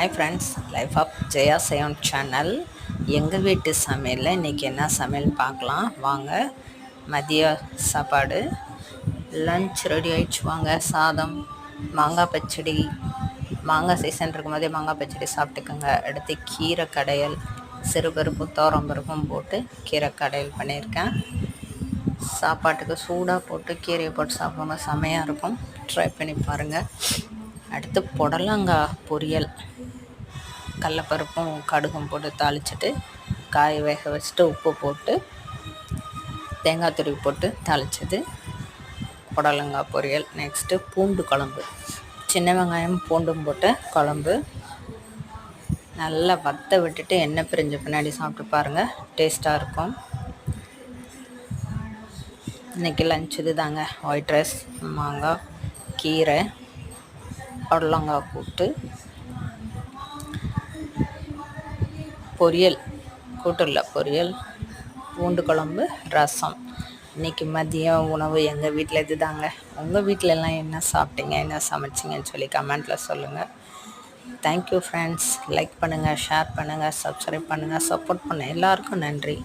Hi friends, life of Jaya seven channel. எங்கள் வீட்டு சமையலில் இன்றைக்கி என்ன சமையல் பார்க்கலாம் வாங்க. மதிய சாப்பாடு லன்ச் ரெடி ஆகிடுச்சு. வாங்க. சாதம், மாங்காய் பச்சடி. மாங்காய் சீசன் இருக்கும்போதே மாங்காய் பச்சடி சாப்பிட்டுக்கோங்க. அடுத்து கீரை கடையல், சிறுபருப்பும் தோரம்பருப்பும் போட்டு கீரை கடையல் பண்ணியிருக்கேன். சாப்பாட்டுக்கு சூடாக போட்டு கீரையை போட்டு சாப்பிடும்போது செமையாக இருக்கும். ட்ரை பண்ணி பாருங்கள். அடுத்து புடலங்காய் பொரியல், கடலப்பருப்பும் கடுகும் போட்டு தாளிச்சிட்டு காய் வேக வச்சுட்டு உப்பு போட்டு தேங்காய் துருவி போட்டு தாளிச்சது புடலங்காய் பொரியல். நெக்ஸ்ட்டு பூண்டு குழம்பு, சின்ன வெங்காயம் பூண்டும் போட்டு குழம்பு. நல்லா வத்த விட்டுட்டு எண்ணெய் பிரிஞ்ச பின்னாடி சாப்பிட்டு பாருங்கள், டேஸ்ட்டாக இருக்கும். இன்றைக்கி லஞ்ச் இது தாங்க. ஒயிட் ரைஸ், மாங்காய், கீரை, புடலங்காய் கூட்டு, பொரியல், கூட்டுள்ள பொரியல், பூண்டு குழம்பு, ரசம். இன்றைக்கி மதியம் உணவு எங்கள் வீட்டில் இது தாங்க. உங்கள் வீட்டிலலாம் என்ன சாப்பிட்டீங்க, என்ன சமைச்சிங்கன்னு சொல்லி கமெண்ட்டில் சொல்லுங்கள். Thank you friends. லைக் பண்ணுங்கள், ஷேர் பண்ணுங்கள், சப்ஸ்கிரைப் பண்ணுங்கள், சப்போர்ட் பண்ணுங்கள். எல்லாருக்கும் நன்றி.